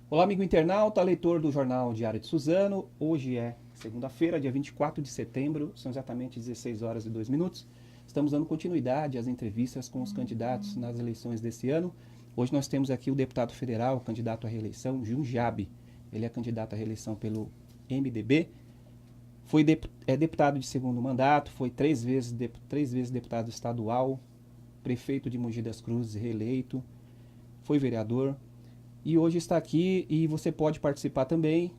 Olá, amigo internauta, leitor do Jornal Diário de Suzano. Hoje é segunda-feira, dia 24 de setembro, são exatamente 16 horas e 2 minutos. Estamos dando continuidade às entrevistas com os candidatos nas eleições desse ano. Hoje nós temos aqui o deputado federal, candidato à reeleição, Jundiaí. Ele é candidato à reeleição pelo MDB. É deputado de segundo mandato, foi três vezes deputado estadual, prefeito de Mogi das Cruzes reeleito, foi vereador. E hoje está aqui e você pode participar também,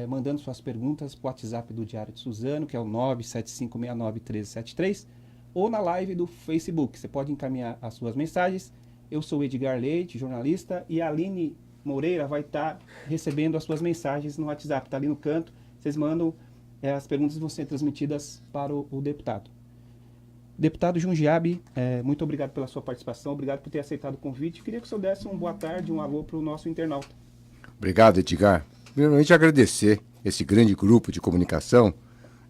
mandando suas perguntas para o WhatsApp do Diário de Suzano, que é o 975691373, ou na live do Facebook. Você pode encaminhar as suas mensagens. Eu sou Edgar Leite, jornalista, e a Aline Moreira vai estar recebendo as suas mensagens no WhatsApp. Está ali no canto. Vocês mandam, as perguntas vão ser transmitidas para o deputado. Deputado Jundiaí, muito obrigado pela sua participação, obrigado por ter aceitado o convite. Queria que o senhor desse uma boa tarde, um alô para o nosso internauta. Obrigado, Edgar. Primeiramente, agradecer esse grande grupo de comunicação,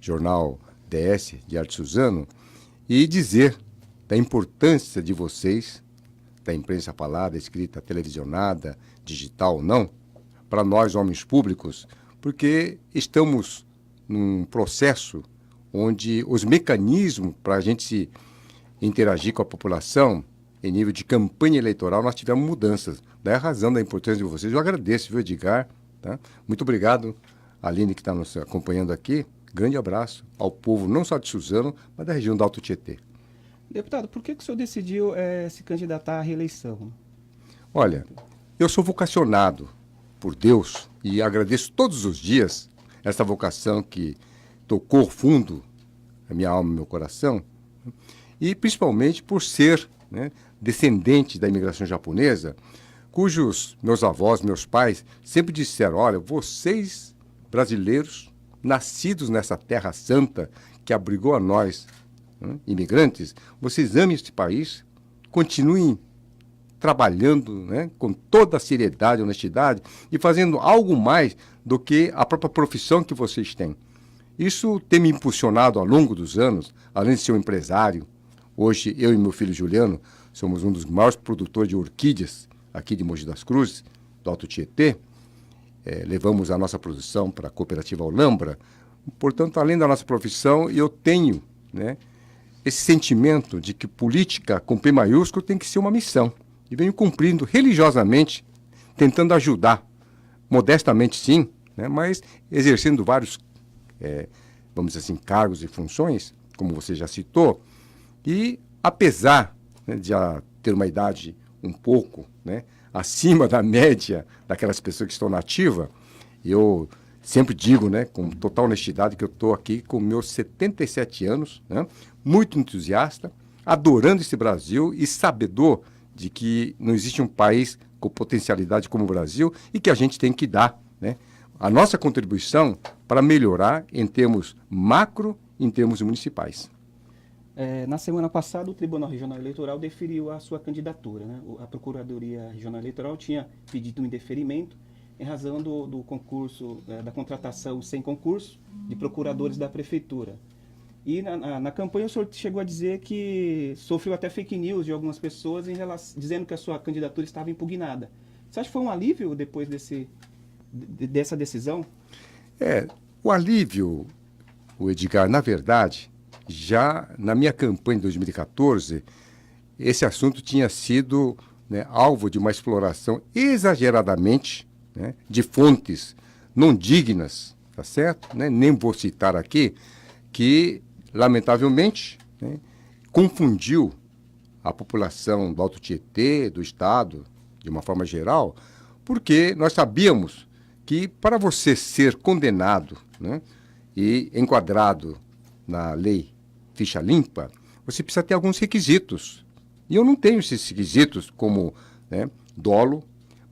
Jornal DS, Diário de Suzano, e dizer da importância de vocês, da imprensa falada, escrita, televisionada, digital ou não, para nós, homens públicos, porque estamos num processo onde os mecanismos para a gente se interagir com a população em nível de campanha eleitoral, nós tivemos mudanças. Daí a razão da importância de vocês. Eu agradeço, viu, Edgar? Tá? Muito obrigado, Aline, que está nos acompanhando aqui. Grande abraço ao povo, não só de Suzano, mas da região do Alto Tietê. Deputado, por que o senhor decidiu se candidatar à reeleição? Olha, eu sou vocacionado por Deus e agradeço todos os dias essa vocação que tocou fundo a minha alma e meu coração, e principalmente por ser, né, descendente da imigração japonesa, cujos meus avós, meus pais, sempre disseram, olha, vocês, brasileiros, nascidos nessa terra santa que abrigou a nós, né, imigrantes, vocês amem este país, continuem trabalhando, né, com toda a seriedade e honestidade e fazendo algo mais do que a própria profissão que vocês têm. Isso tem me impulsionado ao longo dos anos, além de ser um empresário. Hoje, eu e meu filho Juliano somos um dos maiores produtores de orquídeas aqui de Mogi das Cruzes, do Alto Tietê. Levamos a nossa produção para a cooperativa Olambra. Portanto, além da nossa profissão, eu tenho, né, esse sentimento de que política com P maiúsculo tem que ser uma missão. E venho cumprindo religiosamente, tentando ajudar, modestamente sim, né, mas exercendo vários vamos dizer assim, cargos e funções, como você já citou, e apesar, né, de já ter uma idade um pouco, né, acima da média daquelas pessoas que estão na ativa, eu sempre digo, né, com total honestidade, que eu estou aqui com meus 77 anos, né, muito entusiasta, adorando esse Brasil e sabedor de que não existe um país com potencialidade como o Brasil e que a gente tem que dar, né, a nossa contribuição para melhorar em termos macro, em termos municipais. Na semana passada, o Tribunal Regional Eleitoral deferiu a sua candidatura, né? A Procuradoria Regional Eleitoral tinha pedido um indeferimento em razão do concurso, da contratação sem concurso de procuradores da Prefeitura. E na campanha o senhor chegou a dizer que sofreu até fake news de algumas pessoas dizendo que a sua candidatura estava impugnada. Você acha que foi um alívio depois dessa decisão? O alívio, o Edgar, na verdade, já na minha campanha de 2014, esse assunto tinha sido, né, alvo de uma exploração exageradamente, né, de fontes não dignas, tá certo? Né? Nem vou citar aqui, que, lamentavelmente, né, confundiu a população do Alto Tietê, do Estado, de uma forma geral, porque nós sabíamos que para você ser condenado, né, e enquadrado na lei ficha limpa, você precisa ter alguns requisitos. E eu não tenho esses requisitos como, né, dolo,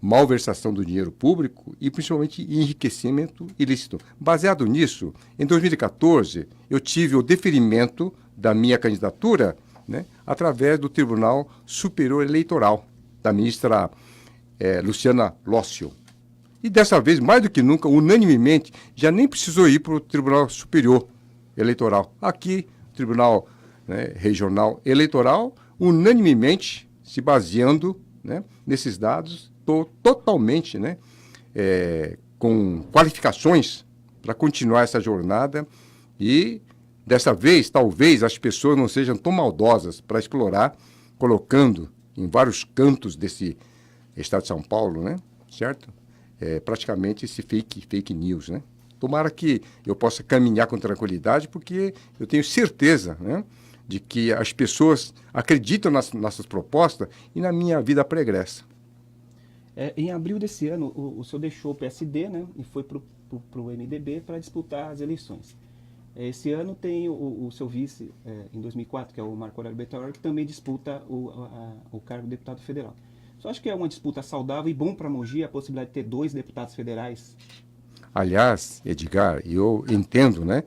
malversação do dinheiro público e principalmente enriquecimento ilícito. Baseado nisso, em 2014, eu tive o deferimento da minha candidatura, né, através do Tribunal Superior Eleitoral, da ministra Luciana Lócio. E dessa vez, mais do que nunca, unanimemente, já nem precisou ir para o Tribunal Superior Eleitoral. Aqui, Tribunal, né, Regional Eleitoral, unanimemente, se baseando, né, nesses dados, estou totalmente, né, com qualificações para continuar essa jornada e, dessa vez, talvez as pessoas não sejam tão maldosas para explorar, colocando em vários cantos desse estado de São Paulo, né? Certo? Praticamente esse fake news, né? Tomara que eu possa caminhar com tranquilidade, porque eu tenho certeza, né, de que as pessoas acreditam nas nossas propostas e na minha vida pregressa. Em abril desse ano, o senhor deixou o PSD, né, e foi para o MDB para disputar as eleições. Esse ano tem o seu vice, em 2004, que é o Marco Aurélio Bertolaro, que também disputa o cargo de deputado federal. Você acha que é uma disputa saudável e bom para Mogi a possibilidade de ter 2 deputados federais? Aliás, Edgar, eu entendo, né,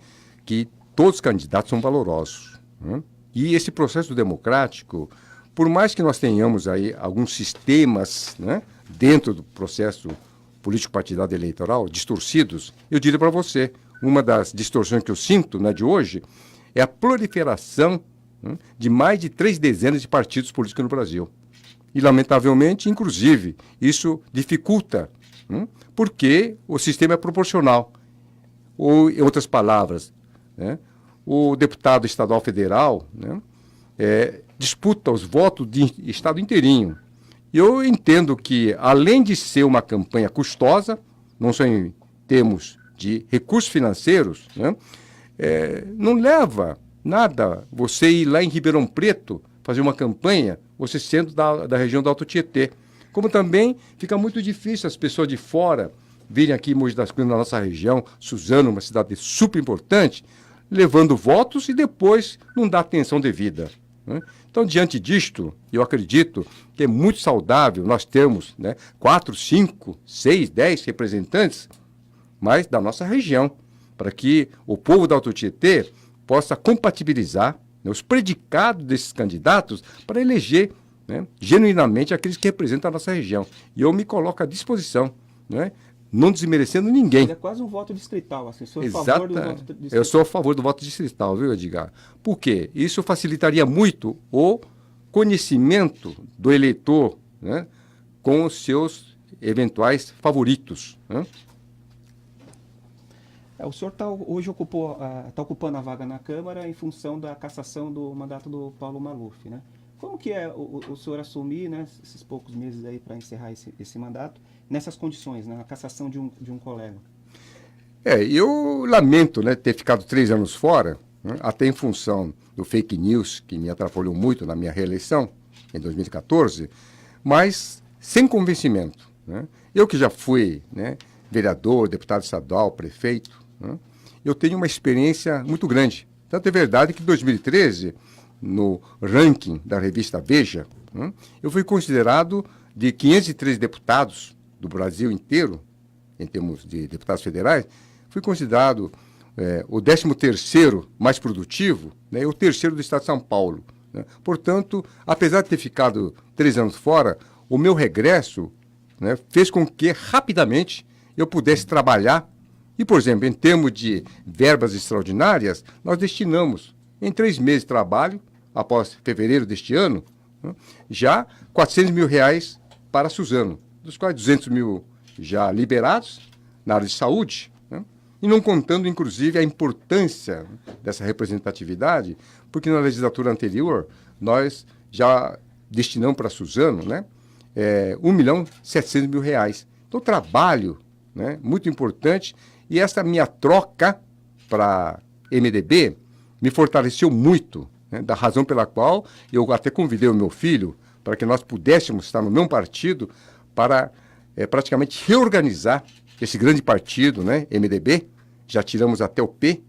que todos os candidatos são valorosos, né? E esse processo democrático, por mais que nós tenhamos aí alguns sistemas, né, dentro do processo político-partidário eleitoral, distorcidos, eu diria para você, uma das distorções que eu sinto, né, de hoje é a proliferação, né, de mais de 3 dezenas de partidos políticos no Brasil. E, lamentavelmente, inclusive, isso dificulta, porque o sistema é proporcional. Ou, em outras palavras, né, o deputado estadual federal, né, disputa os votos de estado inteirinho. E eu entendo que, além de ser uma campanha custosa, não só em termos de recursos financeiros, né, não leva nada você ir lá em Ribeirão Preto fazer uma campanha, você sendo da região do Alto Tietê. Como também fica muito difícil as pessoas de fora virem aqui em Mogi das Cruzes, na nossa região, Suzano, uma cidade super importante, levando votos e depois não dá atenção devida, né? Então, diante disto, eu acredito que é muito saudável nós termos, né, 4, 5, 6, 10 representantes, mas da nossa região, para que o povo da Alto Tietê possa compatibilizar, né, os predicados desses candidatos para eleger, né, genuinamente aqueles que representam a nossa região. E eu me coloco à disposição, né, não desmerecendo ninguém. É quase um voto distrital, assim. Sou a favor do voto distrital. Eu sou a favor do voto distrital, viu, Edgar? Por quê? Isso facilitaria muito o conhecimento do eleitor, né, com os seus eventuais favoritos, né? O senhor hoje está ocupando a vaga na Câmara em função da cassação do mandato do Paulo Maluf, né? Como que é o senhor assumir, né, esses poucos meses aí para encerrar esse mandato, nessas condições, né, a cassação de um colega? Eu lamento, né, ter ficado 3 anos fora, né, até em função do fake news, que me atrapalhou muito na minha reeleição, em 2014, mas sem convencimento, né? Eu que já fui, né, vereador, deputado estadual, prefeito, né, eu tenho uma experiência muito grande. Tanto é verdade que em 2013... no ranking da revista Veja, né, eu fui considerado, de 513 deputados do Brasil inteiro, em termos de deputados federais, fui considerado o 13º mais produtivo, né, e o 3º do estado de São Paulo, né. Portanto, apesar de ter ficado 3 anos fora, o meu regresso, né, fez com que rapidamente eu pudesse trabalhar. E, por exemplo, em termos de verbas extraordinárias, nós destinamos, em 3 meses de trabalho, após fevereiro deste ano, né, já R$400 mil para Suzano, dos quais 200 mil já liberados na área de saúde, né, e não contando, inclusive, a importância dessa representatividade, porque na legislatura anterior nós já destinamos para Suzano, né, R$1.700.000. Então, trabalho, né, muito importante, e essa minha troca para MDB me fortaleceu muito, né, da razão pela qual eu até convidei o meu filho para que nós pudéssemos estar no mesmo partido para praticamente reorganizar esse grande partido, né, MDB. Já tiramos até o P,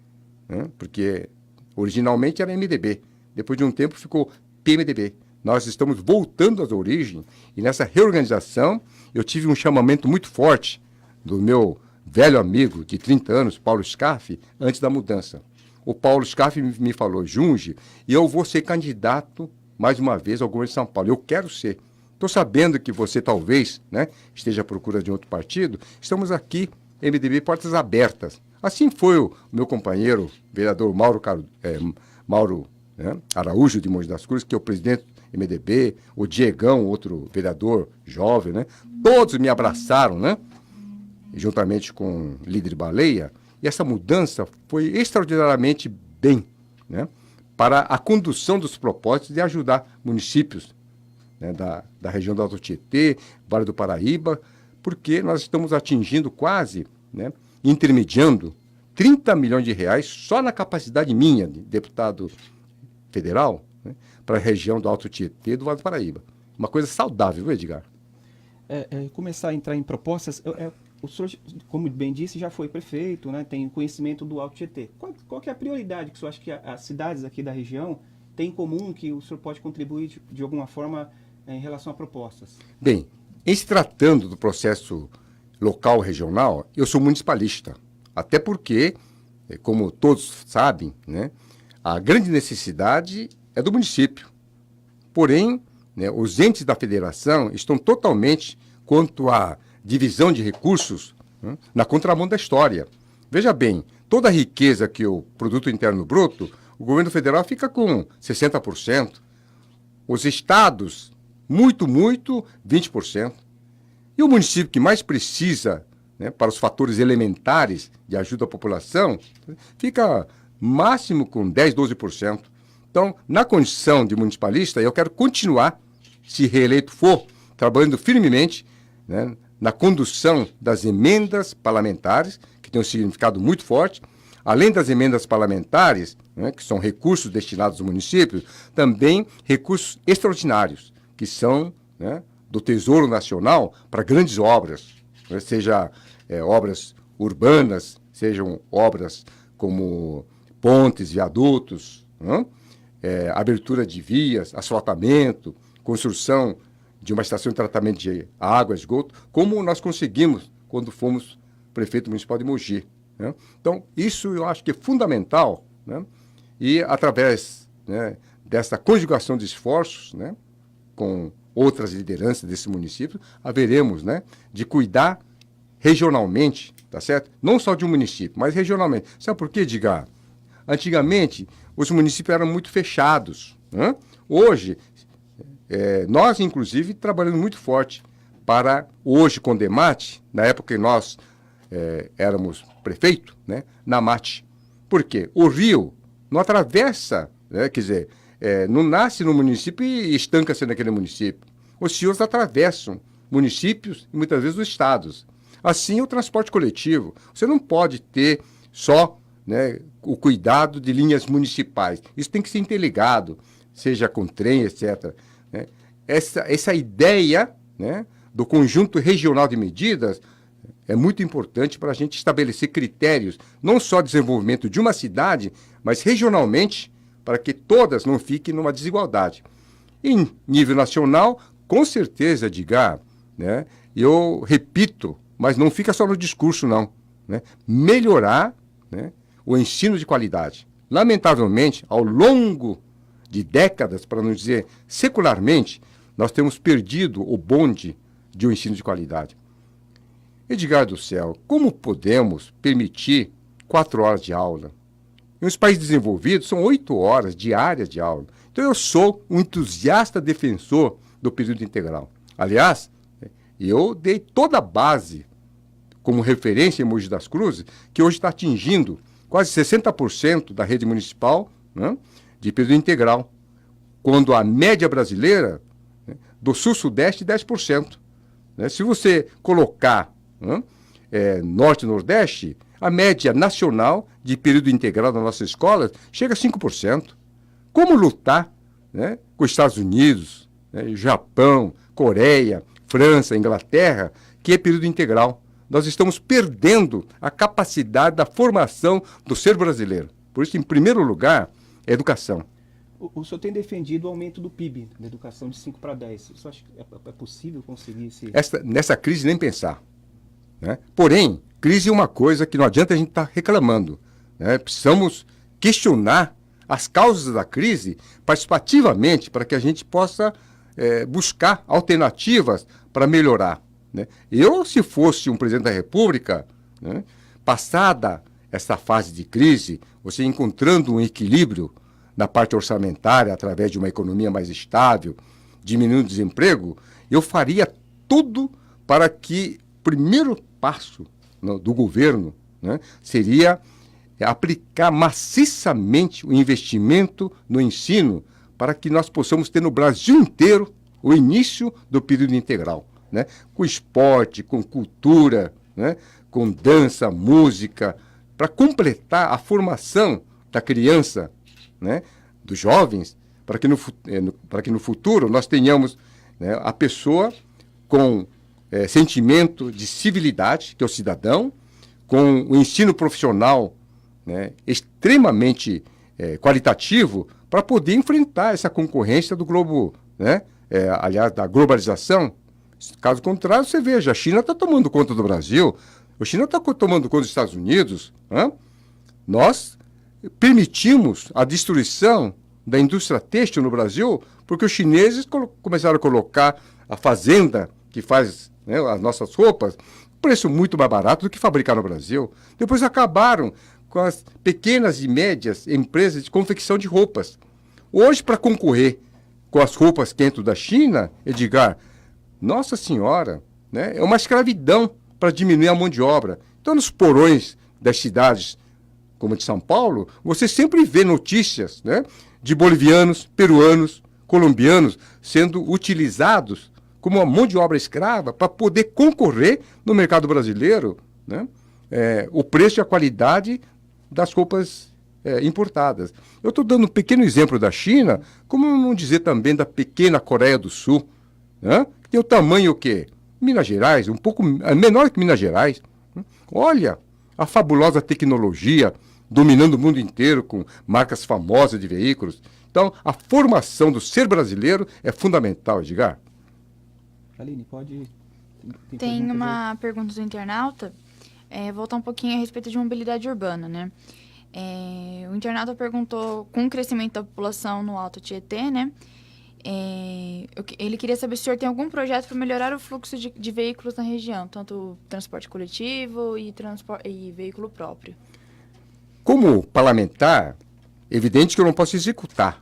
né, porque originalmente era MDB. Depois de um tempo ficou PMDB. Nós estamos voltando às origens e nessa reorganização eu tive um chamamento muito forte do meu velho amigo de 30 anos, Paulo Scarfe, antes da mudança. O Paulo Scarfe me falou, Junge, e eu vou ser candidato mais uma vez ao governo de São Paulo. Eu quero ser. Estou sabendo que você talvez, né, esteja à procura de outro partido. Estamos aqui, MDB, portas abertas. Assim foi o meu companheiro, vereador Mauro, né, Araújo de Mogi das Cruzes, que é o presidente do MDB, o Diegão, outro vereador jovem, né? Todos me abraçaram, né? juntamente com Líder Baleia, e essa mudança foi extraordinariamente bem, né, para a condução dos propósitos de ajudar municípios, né, da região do Alto Tietê, Vale do Paraíba, porque nós estamos atingindo quase, né, intermediando 30 milhões de reais só na capacidade minha, de deputado federal, né, para a região do Alto Tietê e do Vale do Paraíba. Uma coisa saudável, viu, Edgar? Começar a entrar em propostas, o senhor, como bem disse, já foi prefeito, né, tem conhecimento do Alto Tietê. Qual que é a prioridade que o senhor acha que as cidades aqui da região têm em comum, que o senhor pode contribuir de alguma forma em relação a propostas? Bem, em se tratando do processo local regional, eu sou municipalista. Até porque, como todos sabem, né, a grande necessidade é do município. Porém, né, os entes da federação estão totalmente quanto à divisão de recursos, né, na contramão da história. Veja bem, toda a riqueza que o produto interno bruto, o governo federal fica com 60%. Os estados, muito, 20%. E o município que mais precisa, né, para os fatores elementares de ajuda à população, fica máximo com 10%, 12%. Então, na condição de municipalista, eu quero continuar, se reeleito for, trabalhando firmemente, né, na condução das emendas parlamentares, que tem um significado muito forte. Além das emendas parlamentares, né, que são recursos destinados aos municípios, também recursos extraordinários, que são, né, do Tesouro Nacional para grandes obras, né, seja obras urbanas, sejam obras como pontes, viadutos, né, abertura de vias, asfaltamento, construção de uma estação de tratamento de água, esgoto, como nós conseguimos quando fomos prefeito municipal de Mogi, né? Então, isso eu acho que é fundamental, né? E através, né, dessa conjugação de esforços, né, com outras lideranças desse município, haveremos, né, de cuidar regionalmente, tá certo? Não só de um município, mas regionalmente. Sabe por quê, Edgar? Antigamente, os municípios eram muito fechados, né? Hoje, nós, inclusive, trabalhamos muito forte para, hoje, com o DEMAT, na época que nós éramos prefeito, né, na MAT. Por quê? O rio não atravessa, né, quer dizer, não nasce no município e estanca-se naquele município. Os rios atravessam municípios e muitas vezes os estados. Assim, o transporte coletivo. Você não pode ter só, né, o cuidado de linhas municipais. Isso tem que ser interligado, seja com trem, etc. Né? Essa ideia, né, do conjunto regional de medidas é muito importante para a gente estabelecer critérios, não só de desenvolvimento de uma cidade, mas regionalmente, para que todas não fiquem numa desigualdade. Em nível nacional, com certeza, Edgar, né, eu repito, mas não fica só no discurso, não, né, melhorar, né, o ensino de qualidade. Lamentavelmente, ao longo de décadas, para não dizer secularmente, nós temos perdido o bonde de um ensino de qualidade. Edgar do céu, como podemos permitir 4 horas de aula? Em uns países desenvolvidos, são 8 horas diárias de aula. Então, eu sou um entusiasta defensor do período integral. Aliás, eu dei toda a base como referência em Mogi das Cruzes, que hoje está atingindo quase 60% da rede municipal, né, de período integral, quando a média brasileira, né, do sul-sudeste, 10%. Né? Se você colocar, né, norte e nordeste, a média nacional de período integral das nossas escolas chega a 5%. Como lutar, né, com os Estados Unidos, né, Japão, Coreia, França, Inglaterra, que é período integral? Nós estamos perdendo a capacidade da formação do ser brasileiro. Por isso, em primeiro lugar, é educação. O senhor tem defendido o aumento do PIB da educação de 5 para 10. O senhor acha que é possível conseguir esse... Nessa crise, nem pensar. Né? Porém, crise é uma coisa que não adianta a gente estar reclamando. Né? Precisamos questionar as causas da crise participativamente para que a gente possa buscar alternativas para melhorar. Né? Eu, se fosse um presidente da República, né, passada essa fase de crise, você encontrando um equilíbrio na parte orçamentária, através de uma economia mais estável, diminuindo o desemprego, eu faria tudo para que o primeiro passo do governo, né, seria aplicar maciçamente o investimento no ensino para que nós possamos ter no Brasil inteiro o início do período integral, né, com esporte, com cultura, né, com dança, música, para completar a formação da criança, né, dos jovens, para que no futuro nós tenhamos, né, a pessoa com sentimento de civilidade, que é o cidadão, com o ensino profissional, né, extremamente qualitativo, para poder enfrentar essa concorrência do globo, né, aliás, da globalização. Caso contrário, você veja, a China está tomando conta do Brasil, a China está tomando conta dos Estados Unidos. Né? Nós permitimos a destruição da indústria têxtil no Brasil porque os chineses começaram a colocar a fazenda que faz, né, as nossas roupas, preço muito mais barato do que fabricar no Brasil. Depois acabaram com as pequenas e médias empresas de confecção de roupas. Hoje, para concorrer com as roupas que entram da China, Edgar, nossa senhora, né, é uma escravidão para diminuir a mão de obra. Então, nos porões das cidades, como de São Paulo, você sempre vê notícias, né, de bolivianos, peruanos, colombianos sendo utilizados como uma mão de obra escrava para poder concorrer no mercado brasileiro, né, o preço e a qualidade das roupas importadas. Eu estou dando um pequeno exemplo da China, como não dizer também da pequena Coreia do Sul, né, que tem o tamanho o quê? Minas Gerais, um pouco menor que Minas Gerais. Olha a fabulosa tecnologia dominando o mundo inteiro com marcas famosas de veículos. Então, a formação do ser brasileiro é fundamental, Edgar. Aline, pode... Tem uma pergunta do internauta, voltar um pouquinho a respeito de mobilidade urbana, né? O internauta perguntou, com o crescimento da população no Alto Tietê, né? Ele queria saber se o senhor tem algum projeto para melhorar o fluxo de veículos na região, tanto transporte coletivo e veículo próprio. Como parlamentar, evidente que eu não posso executar.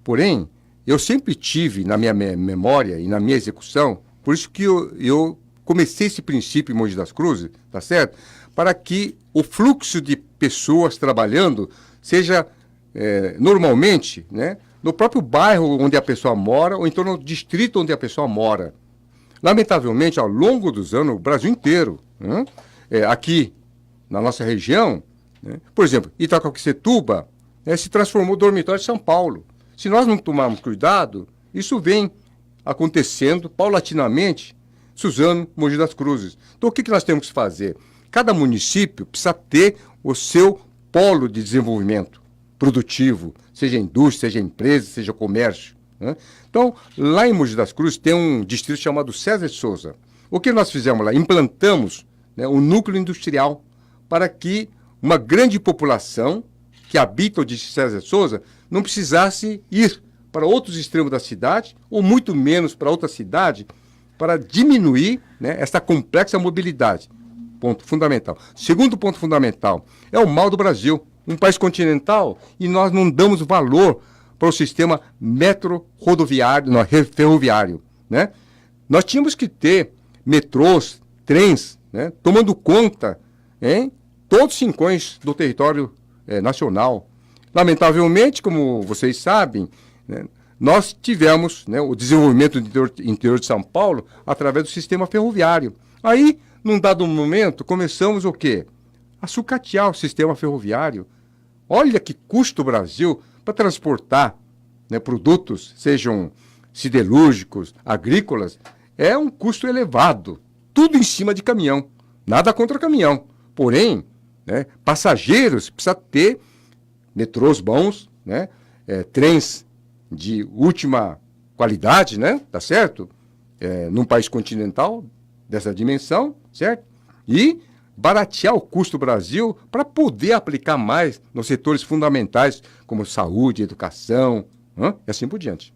Porém, eu sempre tive na minha memória e na minha execução, por isso que eu comecei esse princípio em Mogi das Cruzes, tá certo? Para que o fluxo de pessoas trabalhando seja normalmente, né, no próprio bairro onde a pessoa mora ou então no distrito onde a pessoa mora. Lamentavelmente, ao longo dos anos, o Brasil inteiro, né, aqui na nossa região, né, por exemplo, Itacoaquecetuba, se transformou no dormitório de São Paulo. Se nós não tomarmos cuidado, isso vem acontecendo paulatinamente, Suzano, Mogi das Cruzes. Então, o que nós temos que fazer? Cada município precisa ter o seu polo de desenvolvimento produtivo, seja indústria, seja empresa, seja comércio. Né? Então, lá em Mogi das Cruzes tem um distrito chamado César de Souza. O que nós fizemos lá? Implantamos, né, um núcleo industrial para que uma grande população que habita o distrito César de Souza não precisasse ir para outros extremos da cidade, ou muito menos para outra cidade, para diminuir, né, essa complexa mobilidade. Ponto fundamental. Segundo ponto fundamental, é o mal do Brasil. Um país continental e nós não damos valor para o sistema metro-rodoviário, não, ferroviário. Né? Nós tínhamos que ter metrôs, trens, né, tomando conta em todos os rincões do território nacional. Lamentavelmente, como vocês sabem, né, nós tivemos, né, o desenvolvimento do interior de São Paulo através do sistema ferroviário. Aí, num dado momento, começamos o quê? A sucatear o sistema ferroviário. Olha que custa o Brasil para transportar, né, produtos, sejam siderúrgicos, agrícolas, é um custo elevado. Tudo em cima de caminhão. Nada contra caminhão. Porém, né, passageiros precisa ter metrôs bons, né, trens de última qualidade, né, tá certo? Num país continental dessa dimensão, certo? E baratear o custo do Brasil para poder aplicar mais nos setores fundamentais, como saúde, educação, e assim por diante.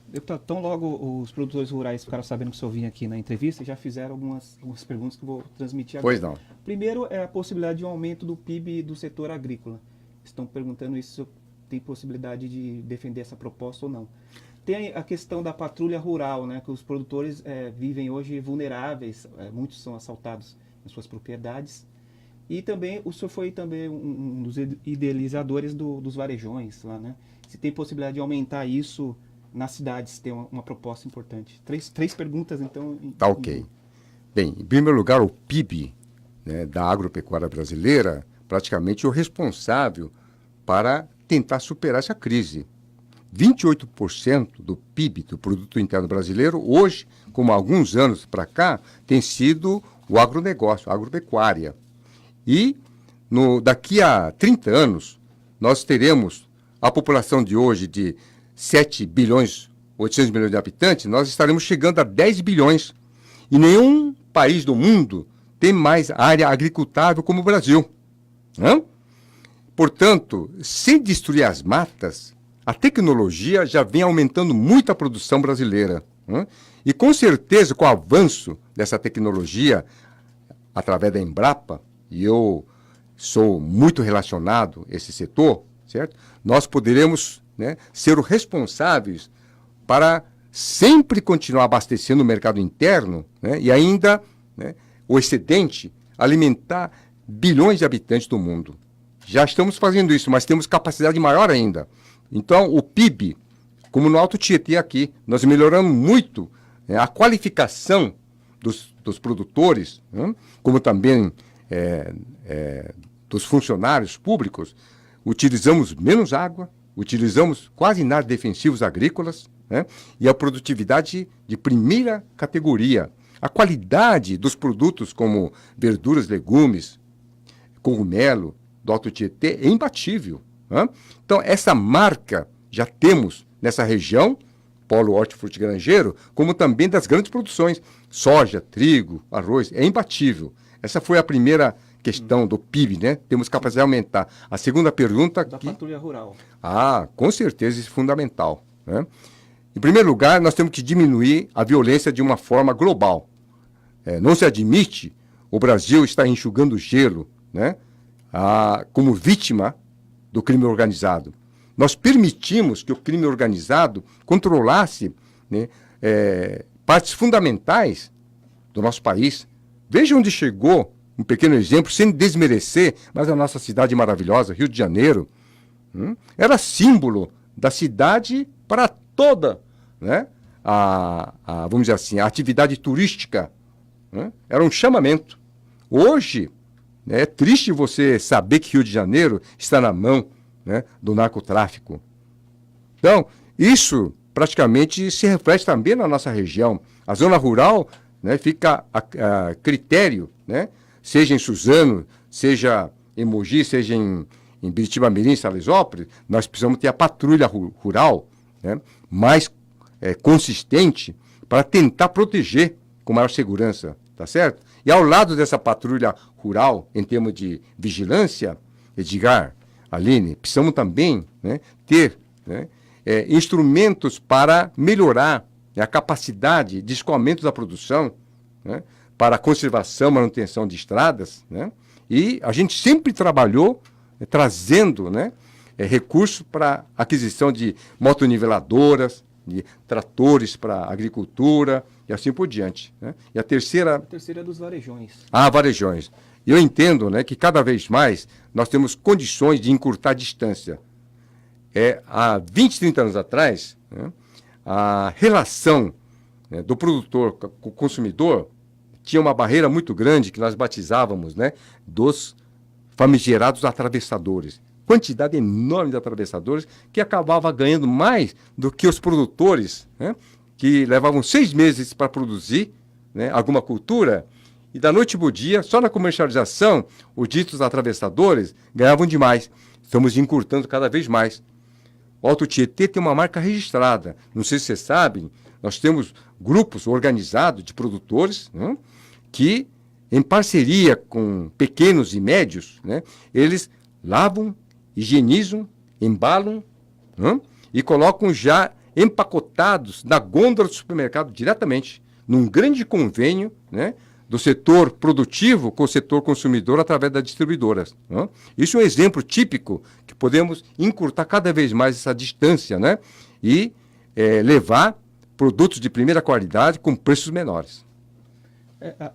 Deputado, tão logo os produtores rurais ficaram sabendo que o senhor vinha aqui na entrevista e já fizeram algumas perguntas que eu vou transmitir agora. Pois não. Primeiro é a possibilidade de um aumento do PIB do setor agrícola. Estão perguntando isso, se o senhor tem possibilidade de defender essa proposta ou não. Tem a questão da patrulha rural, né, que os produtores vivem hoje vulneráveis, muitos são assaltados nas suas propriedades. E também o senhor foi também um dos idealizadores dos varejões lá, né? Se tem possibilidade de aumentar isso nas cidades, tem uma proposta importante. Três perguntas, então. Tá ok. Bem, em primeiro lugar, o PIB, né, da agropecuária brasileira, praticamente o responsável para tentar superar essa crise. 28% do PIB, do Produto Interno Brasileiro, hoje, como há alguns anos para cá, tem sido o agronegócio, a agropecuária. E daqui a 30 anos, nós teremos a população de hoje de 7 bilhões, 800 milhões de habitantes, nós estaremos chegando a 10 bilhões. E nenhum país do mundo tem mais área agricultável como o Brasil. Né? Portanto, sem destruir as matas, a tecnologia já vem aumentando muito a produção brasileira. Né? E com certeza, com o avanço dessa tecnologia, através da Embrapa, e eu sou muito relacionado a esse setor, certo? Nós poderemos, né, ser os responsáveis para sempre continuar abastecendo o mercado interno, né, e ainda, né, o excedente alimentar bilhões de habitantes do mundo. Já estamos fazendo isso, mas temos capacidade maior ainda. Então, o PIB, como no Alto Tietê aqui, nós melhoramos muito, né, a qualificação dos produtores, né, como também dos funcionários públicos. Utilizamos menos água, utilizamos quase nada de defensivos agrícolas, né, e a produtividade de primeira categoria. A qualidade dos produtos como verduras, legumes, cogumelo, do Alto Tietê é imbatível. Né? Então, essa marca já temos nessa região, polo hortifrutigranjeiro, como também das grandes produções, soja, trigo, arroz, é imbatível. Essa foi a primeira questão do PIB, né? Temos capacidade de aumentar. A segunda pergunta... Da patrulha rural. Com certeza isso é fundamental. Né? Em primeiro lugar, nós temos que diminuir a violência de uma forma global. Não se admite o Brasil estar enxugando gelo, né, como vítima do crime organizado. Nós permitimos que o crime organizado controlasse, né, partes fundamentais do nosso país. Veja onde chegou, um pequeno exemplo, sem desmerecer, mas a nossa cidade maravilhosa, Rio de Janeiro, era símbolo da cidade para toda, né, vamos dizer assim, a atividade turística. Né, era um chamamento. Hoje, né, é triste você saber que Rio de Janeiro está na mão, né, do narcotráfico. Então, isso praticamente se reflete também na nossa região. A zona rural, né, fica a critério, né, seja em Suzano, seja em Mogi, seja em Biritiba-Mirim, Salesópolis, nós precisamos ter a patrulha rural, né, mais consistente para tentar proteger com maior segurança, tá certo? E ao lado dessa patrulha rural, em termos de vigilância, Edgar, Aline, precisamos também, né, ter, né, instrumentos para melhorar, né, a capacidade de escoamento da produção, né, para a conservação, manutenção de estradas, né, e a gente sempre trabalhou trazendo, né, recursos para aquisição de motoniveladoras, de tratores para agricultura e assim por diante. Né? E a terceira... A terceira é dos varejões. Varejões. Eu entendo, né, que cada vez mais nós temos condições de encurtar a distância. Há 20, 30 anos atrás, né, a relação, né, do produtor com o consumidor tinha uma barreira muito grande que nós batizávamos, né, dos famigerados atravessadores. Quantidade enorme de atravessadores que acabava ganhando mais do que os produtores, né, que levavam 6 meses para produzir, né, alguma cultura, e da noite para o dia, só na comercialização, os ditos atravessadores ganhavam demais. Estamos encurtando cada vez mais. O Alto Tietê tem uma marca registrada. Não sei se vocês sabem, nós temos grupos organizados de produtores, né, que, em parceria com pequenos e médios, né, eles lavam, higienizam, embalam, né, e colocam já empacotados na gôndola do supermercado diretamente, num grande convênio, né, do setor produtivo com o setor consumidor através das distribuidoras. Né? Isso é um exemplo típico que podemos encurtar cada vez mais essa distância, né, e levar produtos de primeira qualidade com preços menores.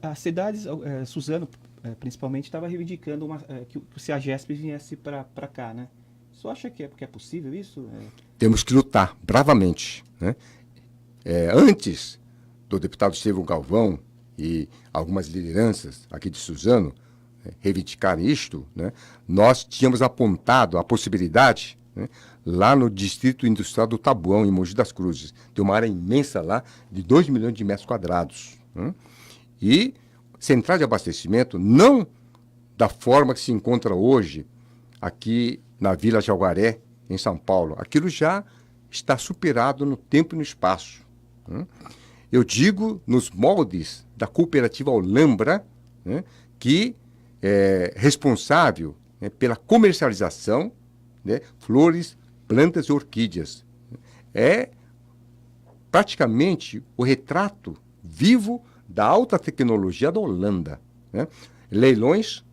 As cidades, Suzano, principalmente, estava reivindicando que o CEAGESP viesse para cá, né? Você acha que é possível isso? Temos que lutar bravamente, né? Antes do deputado Estevão Galvão e algumas lideranças aqui de Suzano reivindicarem isto, né? Nós tínhamos apontado a possibilidade, né, lá no Distrito Industrial do Tabuão, em Mogi das Cruzes. Tem uma área imensa lá, de 2 milhões de metros quadrados. Né? E central de abastecimento, não da forma que se encontra hoje aqui na Vila Jaguaré, em São Paulo. Aquilo já está superado no tempo e no espaço. Né? Eu digo nos moldes da cooperativa Olambra, né, que é responsável, né, pela comercialização, né, flores, plantas e orquídeas. É praticamente o retrato vivo da alta tecnologia da Holanda. Né? Leilões,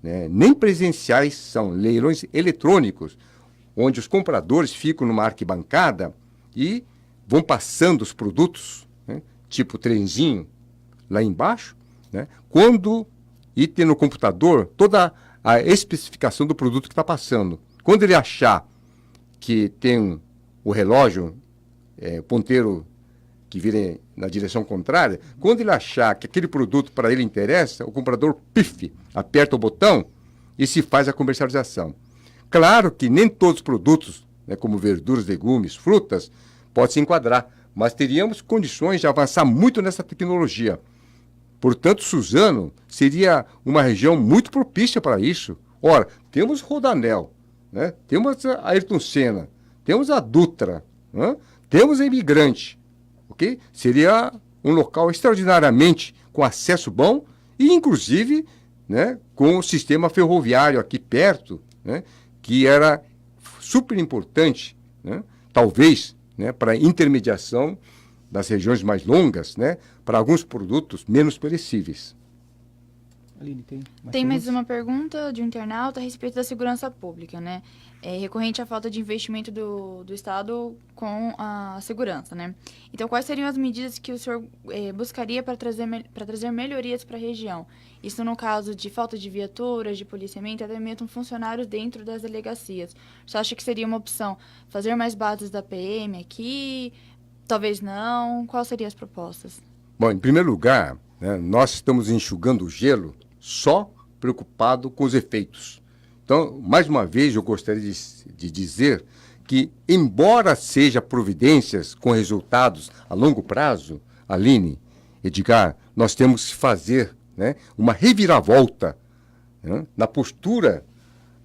né, nem presenciais, são leilões eletrônicos, onde os compradores ficam numa arquibancada e vão passando os produtos, né, tipo trenzinho, lá embaixo, né, e tem no computador toda a especificação do produto que está passando. Quando ele achar que tem o relógio, ponteiro que vira na direção contrária, quando ele achar que aquele produto para ele interessa, o comprador, aperta o botão e se faz a comercialização. Claro que nem todos os produtos, né, como verduras, legumes, frutas, podem se enquadrar, mas teríamos condições de avançar muito nessa tecnologia. Portanto, Suzano seria uma região muito propícia para isso. Ora, temos Rodanel, né? Temos a Ayrton Senna, temos a Dutra, né? Temos a Imigrante, ok? Seria um local extraordinariamente com acesso bom e, inclusive, né, com o sistema ferroviário aqui perto, né, que era super importante, né, talvez, né, para a intermediação das regiões mais longas, né, para alguns produtos menos perecíveis. Aline, tem mais uma pergunta de um internauta a respeito da segurança pública, né? Recorrente à falta de investimento do Estado com a segurança, né? Então, quais seriam as medidas que o senhor buscaria para trazer melhorias para a região? Isso no caso de falta de viaturas, de policiamento, até mesmo funcionários dentro das delegacias. Você acha que seria uma opção fazer mais bases da PM aqui? Talvez não. Quais seriam as propostas? Bom, em primeiro lugar, né, nós estamos enxugando o gelo só preocupado com os efeitos. Então, mais uma vez, eu gostaria de dizer que, embora seja providências com resultados a longo prazo, Aline, Edgar, nós temos que fazer, né, uma reviravolta, né, na postura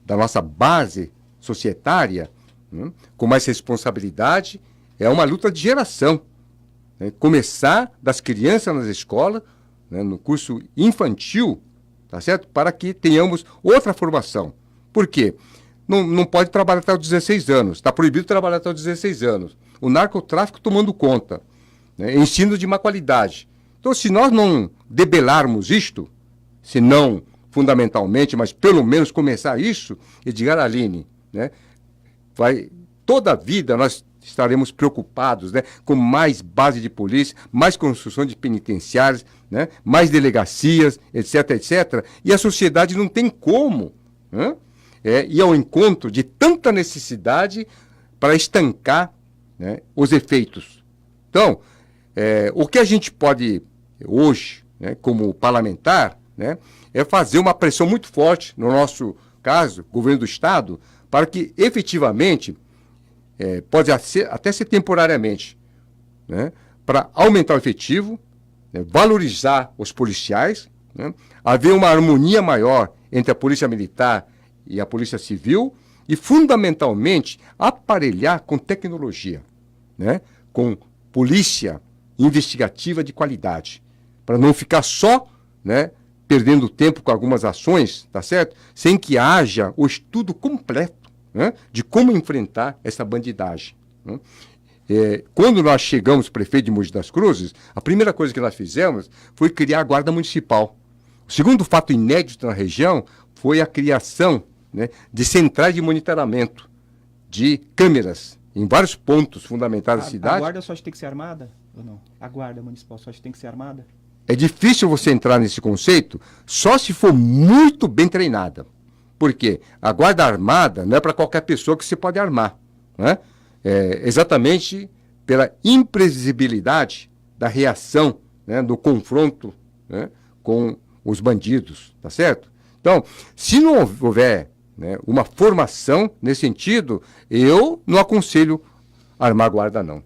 da nossa base societária, né, com mais responsabilidade. É uma luta de geração. Né, começar das crianças nas escolas, né, no curso infantil, tá certo? Para que tenhamos outra formação. Por quê? Não pode trabalhar até os 16 anos. Está proibido trabalhar até os 16 anos. O narcotráfico tomando conta. Né? Ensino de má qualidade. Então, se nós não debelarmos isto, se não fundamentalmente, mas pelo menos começar isso, Edgar, Aline, né? Toda a vida nós estaremos preocupados, né, com mais base de polícia, mais construção de penitenciários, né, mais delegacias, etc, etc. E a sociedade não tem como, né, ir ao encontro de tanta necessidade para estancar, né, os efeitos. Então, o que a gente pode hoje, né, como parlamentar, né, é fazer uma pressão muito forte, no nosso caso, governo do Estado, para que efetivamente pode até ser temporariamente, né, para aumentar o efetivo, né, valorizar os policiais, né, haver uma harmonia maior entre a polícia militar e a polícia civil e, fundamentalmente, aparelhar com tecnologia, né, com polícia investigativa de qualidade, para não ficar só, né, perdendo tempo com algumas ações, tá certo? Sem que haja o estudo completo, né, de como enfrentar essa bandidagem. Né? Quando nós chegamos, prefeito de Mogi das Cruzes, a primeira coisa que nós fizemos foi criar a Guarda Municipal. O segundo fato inédito na região foi a criação, né, de centrais de monitoramento, de câmeras, em vários pontos fundamentais da cidade. A Guarda só tem que ser armada ou não? A Guarda Municipal só tem que ser armada? é difícil você entrar nesse conceito só se for muito bem treinada. Por quê? A guarda armada não é para qualquer pessoa que se pode armar, né? Exatamente pela imprevisibilidade da reação, né, do confronto, né, com os bandidos, tá certo? Então, se não houver, né, uma formação nesse sentido, eu não aconselho armar guarda, não.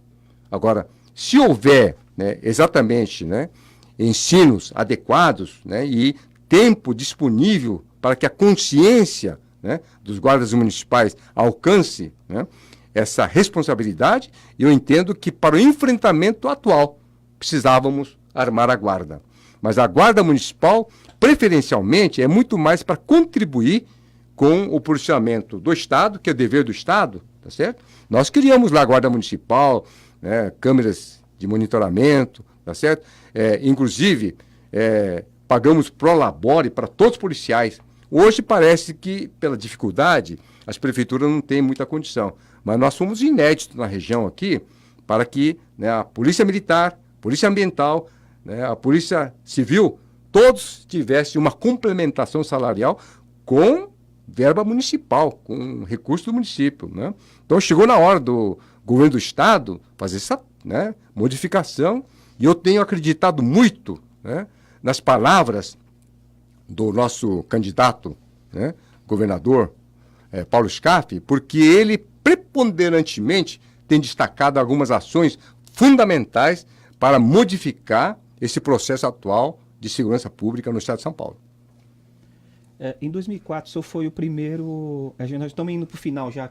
Agora, se houver, né, exatamente, né, ensinos adequados, né, e tempo disponível para que a consciência, né, dos guardas municipais alcance, né, essa responsabilidade, eu entendo que para o enfrentamento atual precisávamos armar a guarda. Mas a guarda municipal, preferencialmente, é muito mais para contribuir com o policiamento do Estado, que é o dever do Estado, tá certo? Nós criamos lá a guarda municipal, né, câmeras de monitoramento, tá certo? Inclusive, pagamos prolabore para todos os policiais. Hoje parece que, pela dificuldade, as prefeituras não têm muita condição. Mas nós somos inéditos na região aqui para que, né, a Polícia Militar, Polícia Ambiental, né, a Polícia Civil, todos tivessem uma complementação salarial com verba municipal, com recurso do município, né? Então chegou na hora do governo do Estado fazer essa, né, modificação, e eu tenho acreditado muito, né, nas palavras do nosso candidato, né, governador Paulo Scaff, porque ele preponderantemente tem destacado algumas ações fundamentais para modificar esse processo atual de segurança pública no Estado de São Paulo. Em 2004, o senhor foi o primeiro... Nós estamos indo para o final já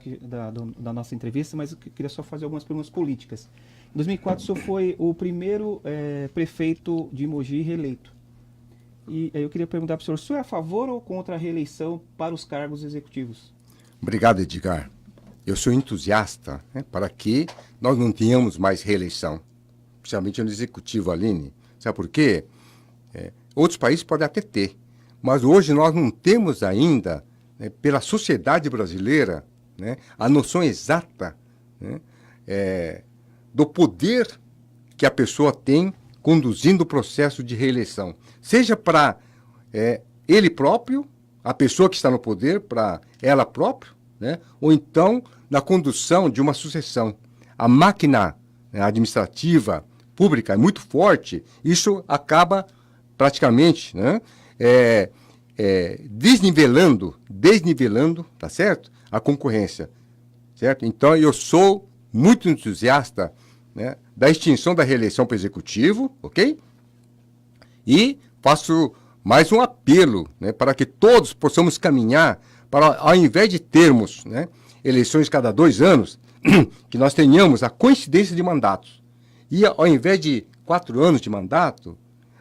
da nossa entrevista, mas eu queria só fazer algumas perguntas políticas. Em 2004, o senhor foi o primeiro prefeito de Mogi reeleito. E eu queria perguntar para o senhor é a favor ou contra a reeleição para os cargos executivos? Obrigado, Edgar. Eu sou entusiasta, né, para que nós não tenhamos mais reeleição, principalmente no executivo, Aline. Sabe por quê? Outros países podem até ter, mas hoje nós não temos ainda, né, pela sociedade brasileira, né, a noção exata, né, do poder que a pessoa tem conduzindo o processo de reeleição. Seja para ele próprio, a pessoa que está no poder, para ela própria, né, ou então na condução de uma sucessão. A máquina, né, administrativa, pública é muito forte, isso acaba praticamente, né, desnivelando, tá certo? A concorrência, certo? Então eu sou muito entusiasta, né, da extinção da reeleição para o executivo, ok? E faço mais um apelo, né, para que todos possamos caminhar para, ao invés de termos, né, eleições cada 2 anos, que nós tenhamos a coincidência de mandatos. E ao invés de 4 anos de mandato,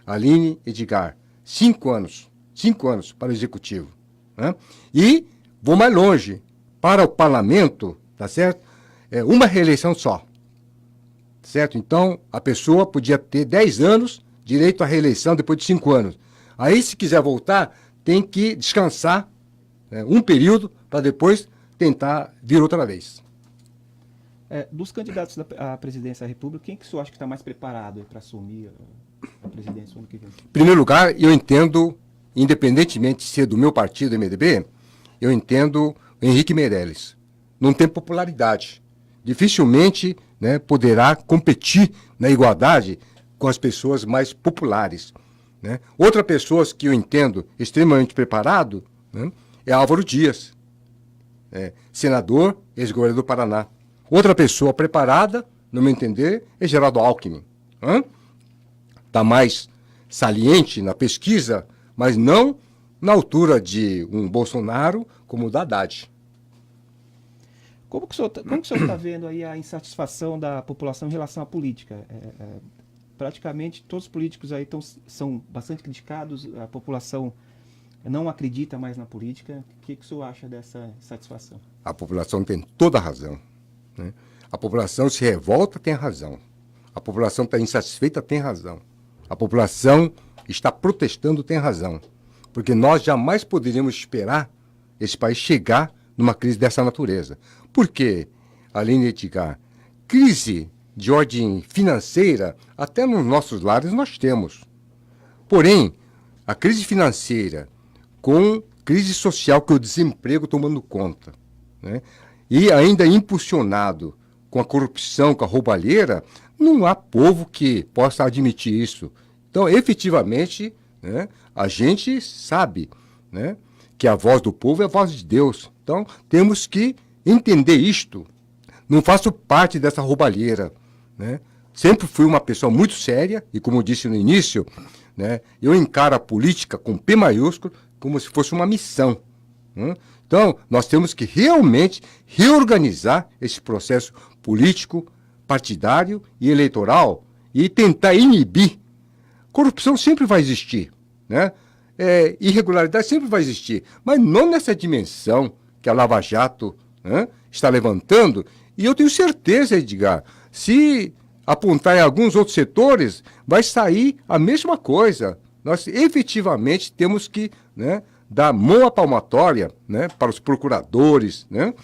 Aline, Edgar, 5 anos para o executivo, né? E vou mais longe, para o parlamento, tá certo? Uma reeleição só, certo? Então, a pessoa podia ter 10 anos, direito à reeleição depois de 5 anos. Aí, se quiser voltar, tem que descansar, né, um período para depois tentar vir outra vez. Dos candidatos à presidência da República, quem que o senhor acha que está mais preparado para assumir a presidência no ano que vem? Em primeiro lugar, eu entendo, independentemente de ser do meu partido, MDB, eu entendo o Henrique Meirelles. Não tem popularidade. Dificilmente, né, poderá competir na igualdade com as pessoas mais populares, né? Outra pessoa que eu entendo extremamente preparado, né, é Álvaro Dias, senador, ex-governador do Paraná. Outra pessoa preparada, no meu entender, é Geraldo Alckmin. Está mais saliente na pesquisa, mas não na altura de um Bolsonaro como o da Haddad. Como que o senhor está vendo aí a insatisfação da população em relação à política? Praticamente todos os políticos aí são bastante criticados, a população não acredita mais na política. O que o senhor acha dessa insatisfação? A população tem toda a razão, né? A população se revolta, tem razão. A população está insatisfeita, tem razão. A população está protestando, tem razão. Porque nós jamais poderíamos esperar esse país chegar numa crise dessa natureza. Por quê, Aline e Edgar? Crise de ordem financeira, até nos nossos lares nós temos. Porém, a crise financeira, com crise social que o desemprego tomando conta, né? E ainda impulsionado com a corrupção, com a roubalheira, não há povo que possa admitir isso. Então, efetivamente, né, a gente sabe, né, que a voz do povo é a voz de Deus. Então, temos que entender isto. Não faço parte dessa roubalheira, né? Sempre fui uma pessoa muito séria e, como eu disse no início, né, eu encaro a política com P maiúsculo como se fosse uma missão. Né? Então, nós temos que realmente reorganizar esse processo político, partidário e eleitoral e tentar inibir. Corrupção sempre vai existir, né? Irregularidade sempre vai existir, mas não nessa dimensão que a Lava Jato, né, está levantando. E eu tenho certeza, Edgar, se apontar em alguns outros setores, vai sair a mesma coisa. Nós efetivamente temos que, né, dar mão à palmatória, né, para os procuradores, né,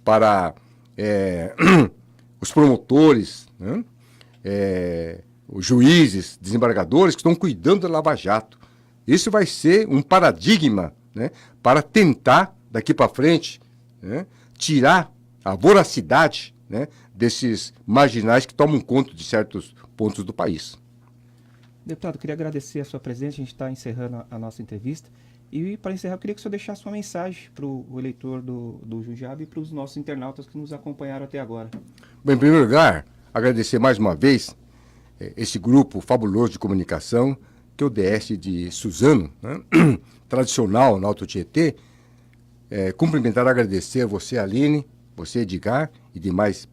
para os promotores, né, os juízes, desembargadores que estão cuidando da Lava Jato. Isso vai ser um paradigma, né, para tentar, daqui para frente, né, tirar a voracidade, né, desses marginais que tomam conta de certos pontos do país. Deputado, queria agradecer a sua presença, a gente está encerrando a nossa entrevista. E, para encerrar, eu queria que o senhor deixasse uma mensagem para o eleitor do Jujaba e para os nossos internautas que nos acompanharam até agora. Bem, em primeiro lugar, agradecer mais uma vez esse grupo fabuloso de comunicação, que é o DS de Suzano, né, tradicional na Alto Tietê. Cumprimentar e agradecer a você, Aline, você, Edgar, e demais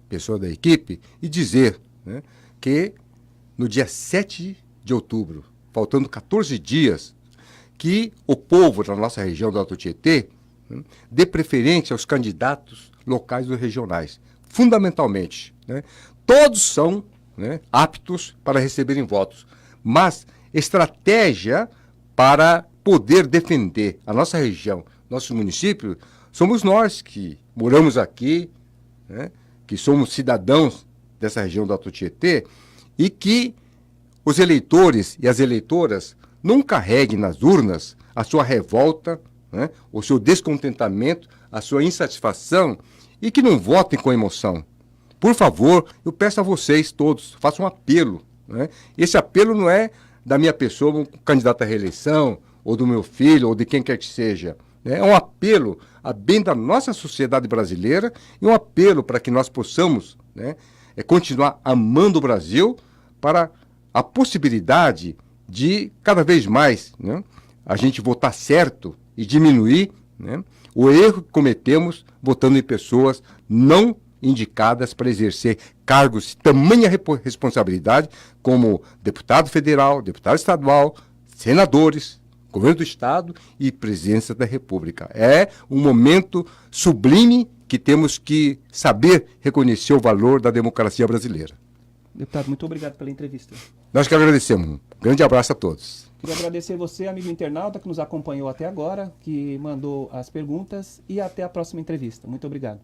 pessoas da equipe, e dizer, né, que no dia 7 de outubro, faltando 14 dias, que o povo da nossa região do Alto Tietê, né, dê preferência aos candidatos locais e regionais. Fundamentalmente, né, todos são, né, aptos para receberem votos, mas estratégia para poder defender a nossa região, nosso município, somos nós que moramos aqui, né, que somos cidadãos dessa região do Alto Tietê, e que os eleitores e as eleitoras não carreguem nas urnas a sua revolta, né, o seu descontentamento, a sua insatisfação, e que não votem com emoção. Por favor, eu peço a vocês todos, faço um apelo. Né? Esse apelo não é da minha pessoa, um candidato à reeleição, ou do meu filho, ou de quem quer que seja. É um apelo a bem da nossa sociedade brasileira e um apelo para que nós possamos, né, continuar amando o Brasil, para a possibilidade de, cada vez mais, né, a gente votar certo e diminuir, né, o erro que cometemos votando em pessoas não indicadas para exercer cargos de tamanha responsabilidade, como deputado federal, deputado estadual, senadores, governo do Estado e presidência da República. É um momento sublime que temos que saber reconhecer o valor da democracia brasileira. Deputado, muito obrigado pela entrevista. Nós que agradecemos. Um grande abraço a todos. Queria agradecer você, amigo internauta, que nos acompanhou até agora, que mandou as perguntas, e até a próxima entrevista. Muito obrigado.